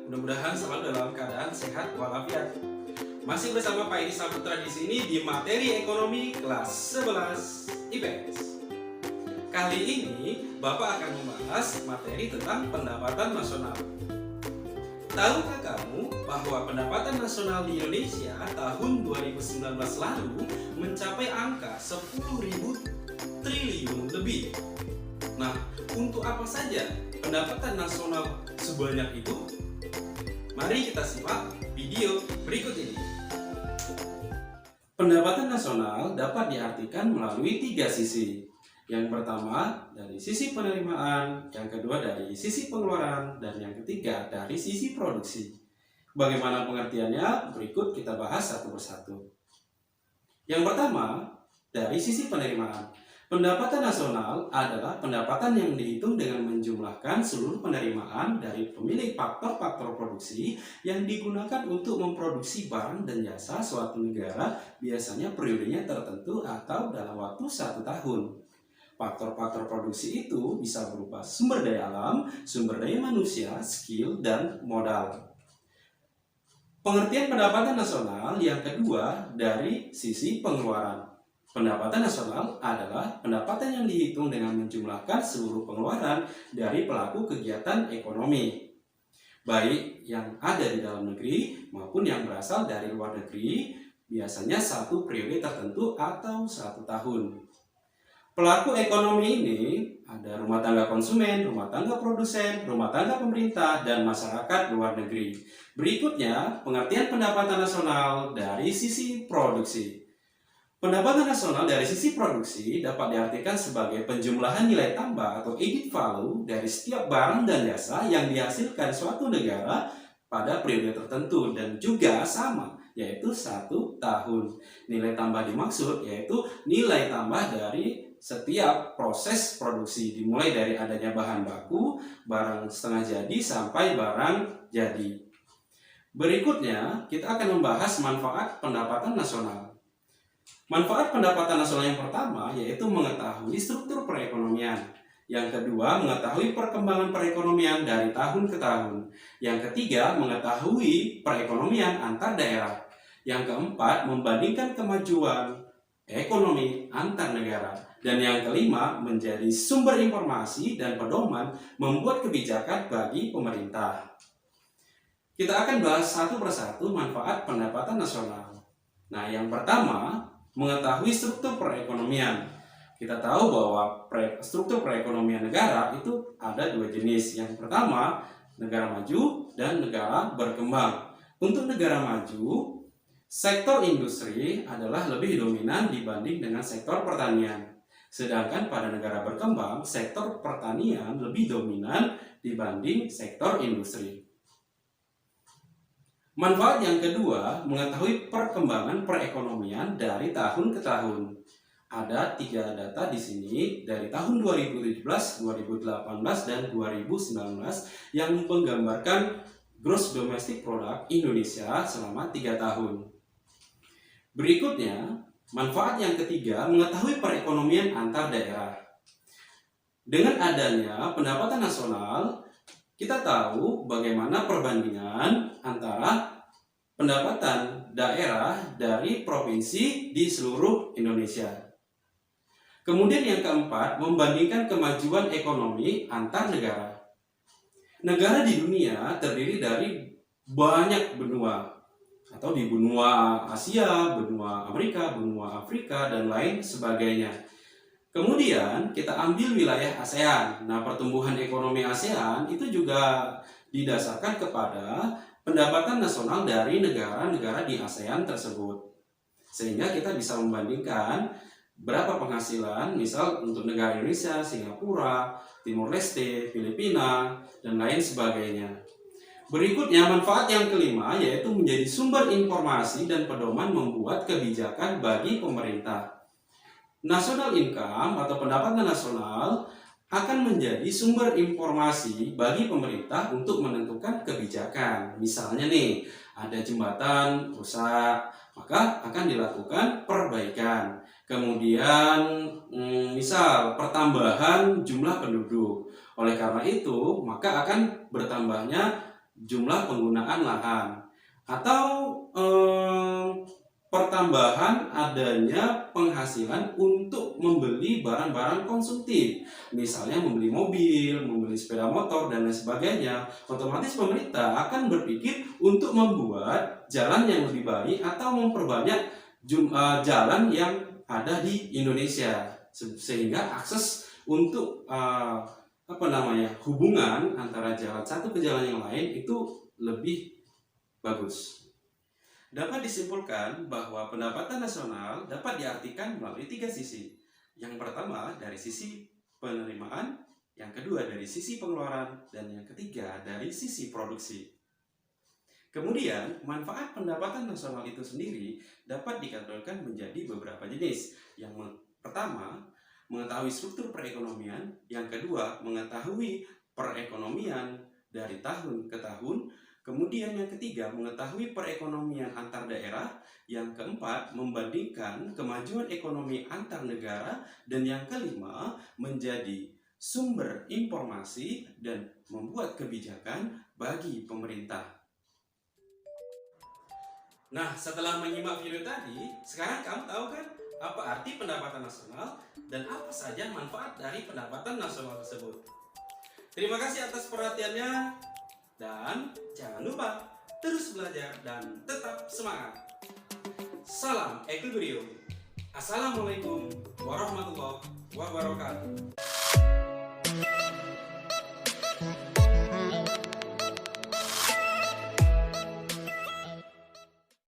Mudah-mudahan selalu dalam keadaan sehat walafiat. Masih bersama Pak Edi Saputra di sini di materi ekonomi kelas 11 IPS. Kali ini Bapak akan membahas materi tentang pendapatan nasional. Tahukah kamu bahwa pendapatan nasional di Indonesia tahun 2019 lalu mencapai angka 10.000 triliun lebih? Nah, untuk apa saja pendapatan nasional sebanyak itu? Mari kita simak video berikut ini. Pendapatan nasional dapat diartikan melalui tiga sisi. Yang pertama dari sisi penerimaan, yang kedua dari sisi pengeluaran, dan yang ketiga dari sisi produksi. Bagaimana pengertiannya? Berikut kita bahas satu persatu. Yang pertama, dari sisi penerimaan. Pendapatan nasional adalah pendapatan yang dihitung dengan menjumlahkan seluruh penerimaan dari pemilik faktor-faktor produksi yang digunakan untuk memproduksi barang dan jasa suatu negara, biasanya periodenya tertentu atau dalam waktu 1 tahun. Faktor-faktor produksi itu bisa berupa sumber daya alam, sumber daya manusia, skill, dan modal. Pengertian pendapatan nasional yang kedua dari sisi pengeluaran. Pendapatan nasional adalah pendapatan yang dihitung dengan menjumlahkan seluruh pengeluaran dari pelaku kegiatan ekonomi, baik yang ada di dalam negeri maupun yang berasal dari luar negeri, biasanya satu periode tertentu atau 1 tahun. Pelaku ekonomi ini ada rumah tangga konsumen, rumah tangga produsen, rumah tangga pemerintah, dan masyarakat luar negeri. Berikutnya, pengertian pendapatan nasional dari sisi produksi. Pendapatan nasional dari sisi produksi dapat diartikan sebagai penjumlahan nilai tambah atau added value dari setiap barang dan jasa yang dihasilkan suatu negara pada periode tertentu dan juga sama, yaitu 1 tahun. Nilai tambah dimaksud yaitu nilai tambah dari setiap proses produksi, dimulai dari adanya bahan baku, barang setengah jadi, sampai barang jadi. Berikutnya, kita akan membahas manfaat pendapatan nasional. Manfaat pendapatan nasional yang pertama yaitu mengetahui struktur perekonomian. Yang kedua, mengetahui perkembangan perekonomian dari tahun ke tahun. Yang ketiga, mengetahui perekonomian antar daerah. Yang keempat, membandingkan kemajuan ekonomi antar negara. Dan yang kelima, menjadi sumber informasi dan pedoman membuat kebijakan bagi pemerintah. Kita akan bahas satu persatu manfaat pendapatan nasional. Nah, yang pertama, mengetahui struktur perekonomian. Kita tahu bahwa struktur perekonomian negara itu ada 2 jenis. Yang pertama, negara maju dan negara berkembang. Untuk negara maju, sektor industri adalah lebih dominan dibanding dengan sektor pertanian. Sedangkan pada negara berkembang, sektor pertanian lebih dominan dibanding sektor industri. Manfaat yang kedua, mengetahui perkembangan perekonomian dari tahun ke tahun. Ada 3 data di sini dari tahun 2017, 2018, dan 2019 yang menggambarkan gross domestic product Indonesia selama 3 tahun. Berikutnya, manfaat yang ketiga, mengetahui perekonomian antar daerah. Dengan adanya pendapatan nasional, kita tahu bagaimana perbandingan antara pendapatan daerah dari provinsi di seluruh Indonesia. Kemudian yang keempat, membandingkan kemajuan ekonomi antar negara. Negara di dunia terdiri dari banyak benua, atau di benua Asia, benua Amerika, benua Afrika, dan lain sebagainya. Kemudian kita ambil wilayah ASEAN. Nah, pertumbuhan ekonomi ASEAN itu juga didasarkan kepada pendapatan nasional dari negara-negara di ASEAN tersebut. Sehingga kita bisa membandingkan berapa penghasilan, misal untuk negara Indonesia, Singapura, Timor Leste, Filipina, dan lain sebagainya. Berikutnya, manfaat yang kelima yaitu menjadi sumber informasi dan pedoman membuat kebijakan bagi pemerintah. National income atau pendapatan nasional akan menjadi sumber informasi bagi pemerintah untuk menentukan kebijakan. Misalnya nih, ada jembatan rusak, maka akan dilakukan perbaikan. Kemudian, misal pertambahan jumlah penduduk. Oleh karena itu, maka akan bertambahnya jumlah penggunaan lahan, atau pertambahan adanya penghasilan untuk membeli barang-barang konsumtif, misalnya membeli mobil, membeli sepeda motor, dan lain sebagainya. Otomatis pemerintah akan berpikir untuk membuat jalan yang lebih baik atau memperbanyak jalan yang ada di Indonesia, sehingga akses untuk hubungan antara jalan satu ke jalan yang lain itu lebih bagus. Dapat disimpulkan bahwa pendapatan nasional dapat diartikan melalui 3 sisi. Yang pertama dari sisi penerimaan, yang kedua dari sisi pengeluaran, dan yang ketiga dari sisi produksi. Kemudian, manfaat pendapatan nasional itu sendiri dapat dikategorikan menjadi beberapa jenis. Yang pertama, mengetahui struktur perekonomian. Yang kedua, mengetahui perekonomian dari tahun ke tahun. Kemudian yang ketiga, mengetahui perekonomian antar daerah. Yang keempat, membandingkan kemajuan ekonomi antar negara. Dan yang kelima, menjadi sumber informasi dan membuat kebijakan bagi pemerintah. Nah, setelah menyimak video tadi, sekarang kamu tahu kan apa arti pendapatan nasional dan apa saja manfaat dari pendapatan nasional tersebut. Terima kasih atas perhatiannya. Dan jangan lupa terus belajar dan tetap semangat. Salam Equilibrium. Assalamualaikum warahmatullahi wabarakatuh.